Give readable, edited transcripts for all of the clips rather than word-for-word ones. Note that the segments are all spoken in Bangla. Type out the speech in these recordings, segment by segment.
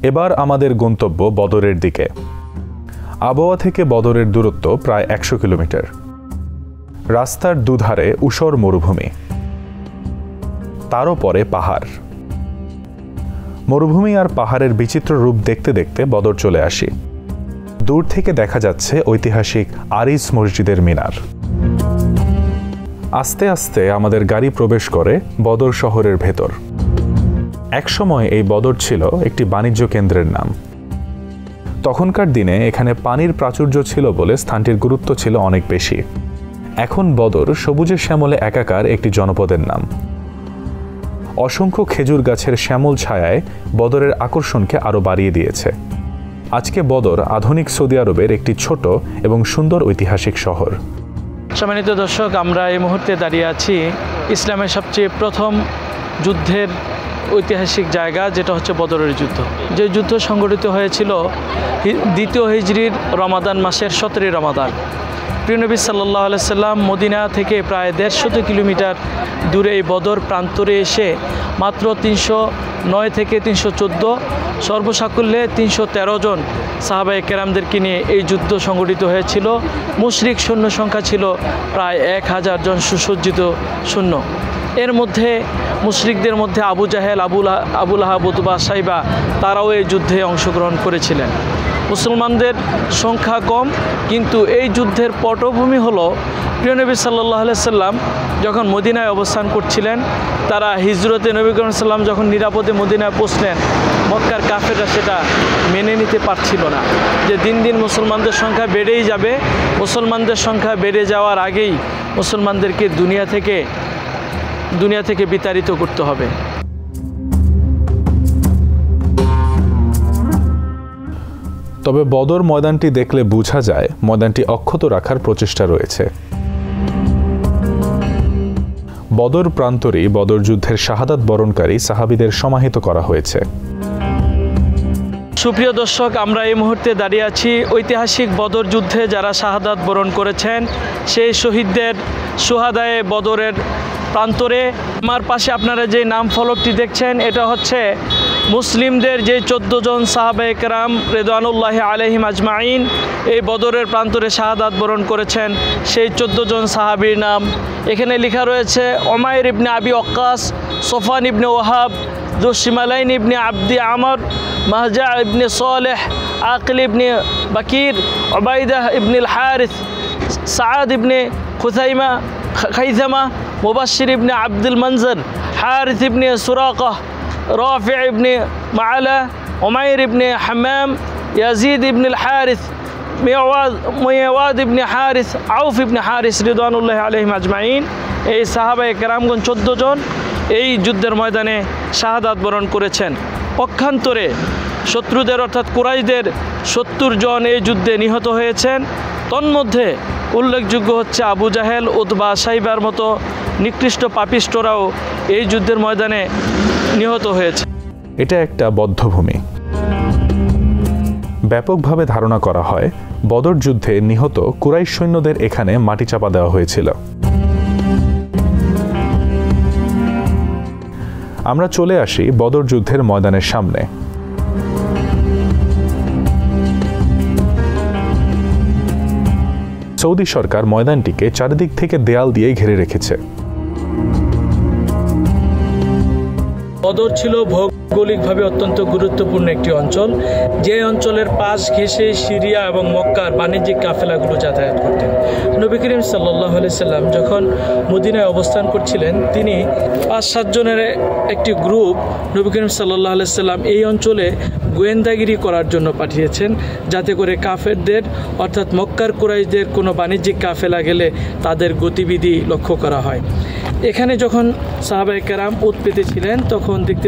এবার আমাদের গন্তব্য বদরের দিকে। আবওয়া থেকে বদরের দূরত্ব প্রায় 100 কিলোমিটার। রাস্তার দুধারে ঊষর মরুভূমি, তারও পরে পাহাড়। মরুভূমি আর পাহাড়ের বিচিত্র রূপ দেখতে দেখতে বদর চলে আসি। দূর থেকে দেখা যাচ্ছে ঐতিহাসিক আরিস মসজিদের মিনার। আস্তে আস্তে আমাদের গাড়ি প্রবেশ করে বদর শহরের ভেতর। একসময় এই বদর ছিল একটি বাণিজ্য কেন্দ্রের নাম। তখনকার দিনে এখানে পানির প্রাচুর্য ছিল বলে স্থানটির গুরুত্ব ছিল অনেক বেশি। এখন বদর সবুজে শ্যামলে একাকার একটি জনপদের নাম। অসংখ্য খেজুর গাছের শ্যামল ছায়ায় বদরের আকর্ষণকে আরও বাড়িয়ে দিয়েছে। আজকে বদর আধুনিক সৌদি আরবের একটি ছোট এবং সুন্দর ঐতিহাসিক শহর। সম্মানিত দর্শক, আমরা এই মুহূর্তে দাঁড়িয়ে আছি ইসলামের সবচেয়ে প্রথম যুদ্ধের ঐতিহাসিক জায়গা, যেটা হচ্ছে বদরের যুদ্ধ। যে যুদ্ধ সংগঠিত হয়েছিল দ্বিতীয় হিজরির রমাদান মাসের 17 রমাদান। প্রিয় নবী সাল্লাল্লাহু আলাইহি সাল্লাম মদিনা থেকে প্রায় 150 কিলোমিটার দূরে এই বদর প্রান্তরে এসে মাত্র 309 থেকে 314, সর্বসাকুল্যে 313 জন সাহাবায়ে কেরামদেরকে নিয়ে এই যুদ্ধ সংগঠিত হয়েছিল। মুশরিক সৈন্য সংখ্যা ছিল প্রায় 1000 জন সুসজ্জিত সৈন্য। এর মধ্যে মুশরিকদের মধ্যে আবু জাহেল, আবু লাহাব, উতবা, সাইবা তারাও এই যুদ্ধে অংশগ্রহণ করেছিলেন। মুসলমানদের সংখ্যা কম, কিন্তু এই যুদ্ধের পটভূমি হলো প্রিয় নবী সাল্লাল্লাহু আলাইহি সাল্লাম যখন মদিনায় অবস্থান করছিলেন। তারা হিজরতে নবী করিম সাল্লাম যখন নিরাপদে মদিনায় পৌঁছলেন, মক্কার কাফেররা সেটা মেনে নিতে পারছিল না যে দিন দিন মুসলমানদের সংখ্যা বেড়েই যাবে। মুসলমানদের সংখ্যা বেড়ে যাওয়ার আগেই মুসলমানদেরকে দুনিয়া থেকে বিতাড়িত করতে হবে। তবে বদর ময়দানটি দেখলে বোঝা যায় ময়দানটি অক্ষত রাখার প্রচেষ্টা রয়েছে। বদর প্রান্তরেই বদর যুদ্ধের শাহাদাত বরণকারী সাহাবীদের সমাহিত করা হয়েছে। সুপ্রিয় দর্শক, আমরা এই মুহূর্তে দাঁড়িয়ে আছি ঐতিহাসিক বদর যুদ্ধে যারা শাহাদাত বরণ করেছেন সেই শহীদদের সুহাদায়ে বদরের প্রান্তরে। আমার পাশে আপনারা যে নাম ফলকটি দেখছেন, এটা হচ্ছে মুসলিমদের যে 14 জন সাহাবায়ে কেরাম রিদওয়ানুল্লাহি আলাইহিম আজমাইন এই বদরের প্রান্তরে শাহাদাত বরণ করেছেন, সেই 14 জন সাহাবীর নাম এখানে লেখা রয়েছে। উমাইর ইবনে আবি ওয়াক্কাস, সোফান ইবনে ওয়াহাব, যুশিমালাইন ইবনে আব্দি আমর, মাহজা ইবনে সালেহ, আকিল ইবনে বাকির, উবাইদাহ ইবনে হারিস, সাআদ ইবনে খাইসামা, মুবাশশির ইবনে আব্দুল মনজর, হারিস ইবনে সুরাকাহ, রাফি ইবনে মাআলা, উমাইর ইবনে হাম্মাম, ইয়াজিদ ইবনে হারিস, মিয়াওয়াদ ইবনে হারিস, আউফ ইবনে হারিস রিদওয়ানুল্লাহি আলাইহিম আজমাইন। এই সাহাবায়ে কেরামগণ 14 জন এই যুদ্ধের ময়দানে শাহাদাত বরণ করেছেন। পক্ষান্তরে শত্রুদের অর্থাৎ কুরাইশদের 70 জন এই যুদ্ধে নিহত হয়েছেন। তন্মধ্যে উল্লেখযোগ্য হচ্ছে আবু জাহেল, উতবা, সাইবার মতো নিকৃষ্ট পাপিষ্টরাও এই যুদ্ধের ময়দানে নিহত হয়েছে। এটা একটা বধ্যভূমি। ব্যাপকভাবে ধারণা করা হয় বদর যুদ্ধে নিহত কুরাইশ সৈন্যদের এখানে মাটি চাপা দেওয়া হয়েছিল। আমরা চলে আসি বদর যুদ্ধের ময়দানের সামনে। সৌদি সরকার ময়দানটিকে চারিদিক থেকে দেয়াল দিয়ে ঘিরে রেখেছে। বদর ছিল ভৌগোলিকভাবে অত্যন্ত গুরুত্বপূর্ণ একটি অঞ্চল, যে অঞ্চলের পাশ ঘেঁষে সিরিয়া এবং মক্কার বাণিজ্যিক কাফেলাগুলো যাতায়াত করতেন। নবী করিম সাল্লাল্লাহু আলাইহি সাল্লাম যখন মদিনায় অবস্থান করছিলেন, তিনি 5-7 জনের একটি গ্রুপ নবী করিম সাল্লাল্লাহু আলাইহি সাল্লাম এই অঞ্চলে গোয়েন্দাগিরি করার জন্য পাঠিয়েছেন, যাতে করে কাফেরদের অর্থাৎ মক্কার কুরাইশদের কোনো বাণিজ্যিক কাফেলা গেলে তাদের গতিবিধি লক্ষ্য করা হয়। এখানে যখন সাহাবায়ে কেরাম উট পেতেছিলেন, তখন দেখতে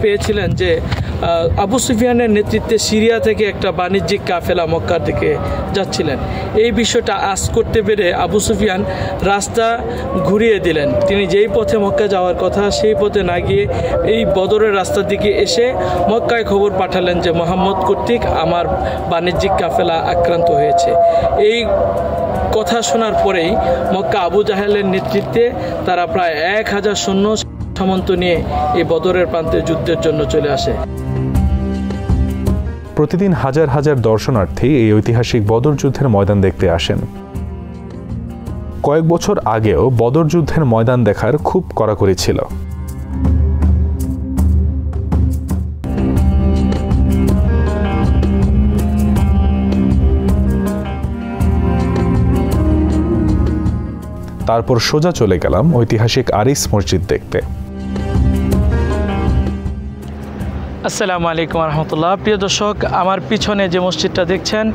পেয়েছিলেন যে আবু সুফিয়ানের নেতৃত্বে সিরিয়া থেকে একটা বাণিজ্যিক কাফেলা মক্কার দিকে যাচ্ছিলেন। এই বিষয়টা আঁচ করতে পেরে আবু সুফিয়ান রাস্তা ঘুরিয়ে দিলেন। তিনি যেই পথে মক্কা যাওয়ার কথা সেই পথে না গিয়ে এই বদরের রাস্তার দিকে এসে মক্কায় খবর পাঠালেন যে মুহাম্মদ কর্তৃক আমার বাণিজ্যিক কাফেলা আক্রান্ত হয়েছে। এই কথা শোনার পরেই মক্কা আবু জাহেলের নেতৃত্বে তারা প্রায় 1000 সৈন্য সামন্ত নিয়ে এই বদরের প্রান্তে যুদ্ধের জন্য চলে আসে। প্রতিদিন হাজার হাজার দর্শনার্থী এই ঐতিহাসিক বদর যুদ্ধের ময়দান দেখতে আসেন। কয়েক বছর আগেও বদর যুদ্ধের ময়দান দেখার খুব কড়াকড়ি ছিল। তারপর সোজা চলে গেলাম ঐতিহাসিক আরিস মসজিদ দেখতে। আসসালামু আলাইকুম রহমতুল্লাহ। প্রিয় দর্শক, আমার পিছনে যে মসজিদটা দেখছেন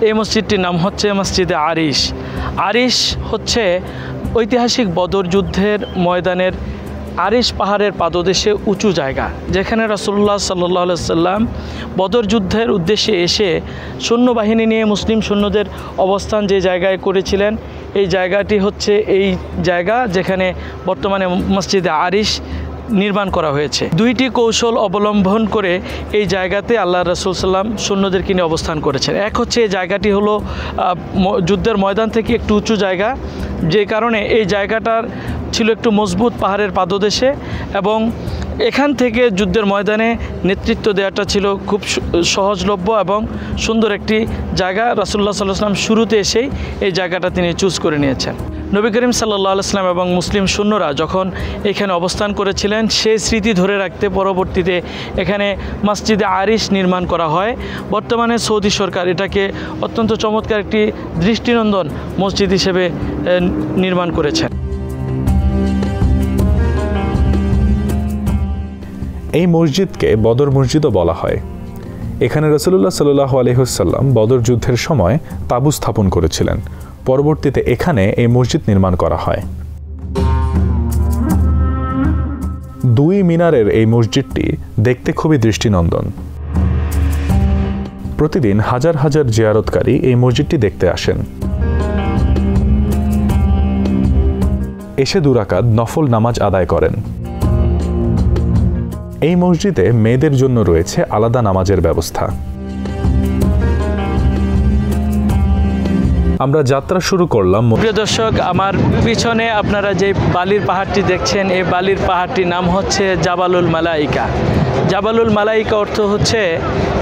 এই মসজিদটির নাম হচ্ছে মসজিদে আরিশ। আরিশ হচ্ছে ঐতিহাসিক বদর যুদ্ধের ময়দানের আরিশ পাহাড়ের পাদদেশে উঁচু জায়গা, যেখানে রাসূলুল্লাহ সাল্লাল্লাহু আলাইহি সাল্লাম বদর যুদ্ধের উদ্দেশ্যে এসে সৈন্যবাহিনী নিয়ে মুসলিম সৈন্যদের অবস্থান যে জায়গায় করেছিলেন, এই জায়গাটি হচ্ছে এই জায়গা যেখানে বর্তমানে মসজিদে আরিশ নির্মাণ করা হয়েছে। দুইটি কৌশল অবলম্বন করে এই জায়গাতে আল্লাহ রাসূল সাল্লাম সৈন্যদেরকে নিয়ে অবস্থান করেছেন। এক হচ্ছে এই জায়গাটি হলো যুদ্ধের ময়দান থেকে একটু উঁচু জায়গা, যে কারণে এই জায়গাটার ছিল একটু মজবুত পাহাড়ের পাদদেশে, এবং এখান থেকে যুদ্ধের ময়দানে নেতৃত্ব দেওয়াটা ছিল খুব সহজলভ্য এবং সুন্দর একটি জায়গা। রাসূলুল্লাহ সাল্লাল্লাহু আলাইহি ওয়াসাল্লাম শুরুতে এসেই এই জায়গাটা তিনি চুজ করে নিয়েছেন। নবী করিম সাল্লাল্লাহু আলাইহি ওয়াসাল্লাম এবং মুসলিম সৈন্যরা যখন এখানে অবস্থান করেছিলেন, সেই স্মৃতি ধরে রাখতে পরবর্তীতে এখানে মসজিদে আরিশ নির্মাণ করা হয়। বর্তমানে সৌদি সরকার এটাকে অত্যন্ত চমৎকার একটি দৃষ্টিনন্দন মসজিদ হিসেবে নির্মাণ করেছেন। এই মসজিদকে বদর মসজিদও বলা হয়। এখানে রাসূলুল্লাহ সাল্লাল্লাহু আলাইহি ওয়াসাল্লাম বদর যুদ্ধের সময় তাঁবু স্থাপন করেছিলেন। পরবর্তীতে এখানে এই মসজিদ নির্মাণ করা হয়। দুই মিনারের এই মসজিদটি দেখতে খুবই দৃষ্টিনন্দন। প্রতিদিন হাজার হাজার জিয়ারতকারী এই মসজিদটি দেখতে আসেন। এসে 2 রাকাত নফল নামাজ আদায় করেন। এই মসজিদে মেয়েদের জন্য রয়েছে আলাদা নামাজের ব্যবস্থা। আমরা যাত্রা শুরু করলাম। প্রিয় দর্শক, আমার পিছনে আপনারা যে বালির পাহাড়টি দেখছেন, এই বালির পাহাড়টির নাম হচ্ছে জাবালুল মালাইকা। জাবালুল মালাইকা অর্থ হচ্ছে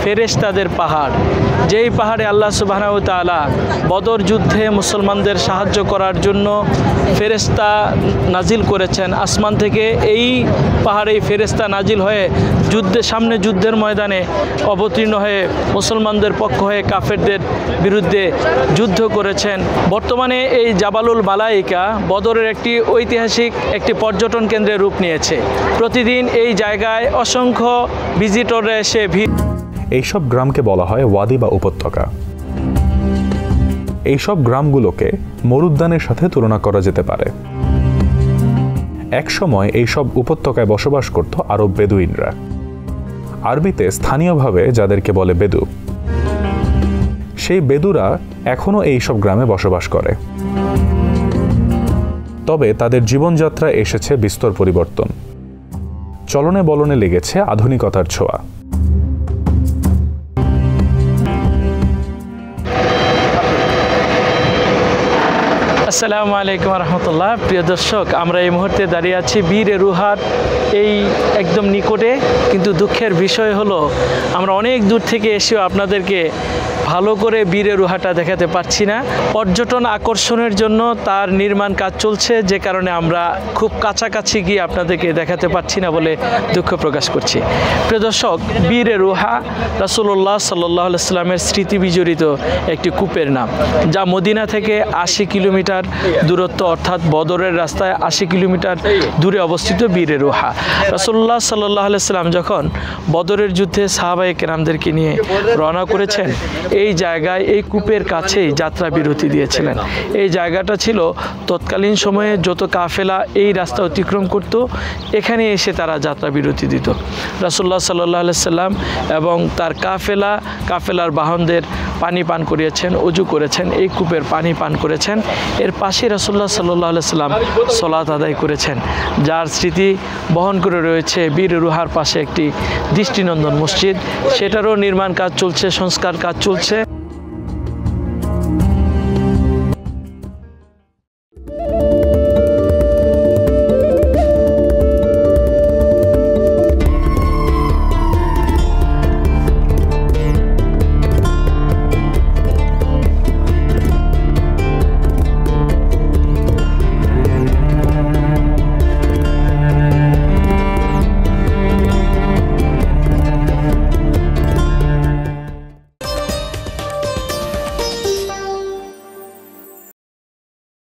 ফেরেশতাদের পাহাড়। যেই পাহাড়ে আল্লাহ সুবহানাহু ওয়া তাআলা বদর যুদ্ধে মুসলমানদের সাহায্য করার জন্য ফেরেশতা নাজিল করেছেন আসমান থেকে। এই পাহাড়ে ফেরেশতা নাজিল হয়ে সামনে যুদ্ধের ময়দানে অবতীর্ণ হয়ে মুসলমানদের পক্ষ হয়ে কাফেরদের বিরুদ্ধে যুদ্ধ করেছেন। বর্তমানে এই জাবালুল মালাইকা বদরের একটি ঐতিহাসিক একটি পর্যটন কেন্দ্রের রূপ নিয়েছে। প্রতিদিন এই জায়গায় অসংখ্য ভিজিটররা এসে এইসব গ্রামকে বলা হয় ওয়াদি বা উপত্যকা। এইসব গ্রামগুলোকে মরুদ্যানের সাথে তুলনা করা যেতে পারে। এক সময় এইসব উপত্যকায় বসবাস করত আরব বেদুইনরা, আরবিতে স্থানীয়ভাবে যাদেরকে বলে বেদু। সেই বেদুরা এখনও এইসব গ্রামে বসবাস করে। তবে তাদের জীবনযাত্রা এসেছে বিস্তর পরিবর্তন। চলনে বলনে লেগেছে আধুনিকতার ছোঁয়া। আসসালামু আলাইকুম রহমতুল্লাহ। প্রিয় দর্শক, আমরা এই মুহূর্তে দাঁড়িয়ে আছি বীরে রুহার এই একদম নিকটে। কিন্তু দুঃখের বিষয় হলো আমরা অনেক দূর থেকে এসেও আপনাদেরকে ভালো করে বীরে রুহাটা দেখাতে পারছি না। পর্যটন আকর্ষণের জন্য তার নির্মাণ কাজ চলছে, যে কারণে আমরা খুব কাছাকাছি গিয়ে আপনাদেরকে দেখাতে পারছি না বলে দুঃখ প্রকাশ করছি। প্রিয় দর্শক, বীরে রুহা রাসূলুল্লাহ সাল্লাল্লাহু আলাইহি ওয়াসাল্লামের স্মৃতি বিজড়িত একটি কূপের নাম, যা মদিনা থেকে 80 কিলোমিটার দূরত্ব, অর্থাৎ বদরের রাস্তায় 80 কিলোমিটার দূরে অবস্থিত বীরে রুহা। রাসূলুল্লাহ সাল্লাল্লাহু আলাইহি ওয়াসাল্লাম যখন বদরের যুদ্ধে সাহাবায়ে কেরামদেরকে নিয়ে রওনা করেছেন, এই জায়গায় এই কূপের কাছেই যাত্রা বিরতি দিয়েছিলেন। এই জায়গাটা ছিল তৎকালীন সময়ে যত কাফেলা এই রাস্তা অতিক্রম করত, এখানে এসে তারা যাত্রা বিরতি দিত। রাসূলুল্লাহ সাল্লাল্লাহু আলাইহি ওয়াসাল্লাম এবং তার কাফেলার বাহনদের পানি পান করিয়েছেন, ওযু করেছেন, এই কূপের পানি পান করেছেন। এর পাশে রাসূলুল্লাহ সাল্লাল্লাহু আলাইহি ওয়াসাল্লাম সালাত আদায় করেছেন, যার স্মৃতি বহন করে রয়েছে বীর রুহার পাশে একটি দৃষ্টিনন্দন মসজিদ। সেটারও নির্মাণ কাজ চলছে, সংস্কার কাজ চলছে।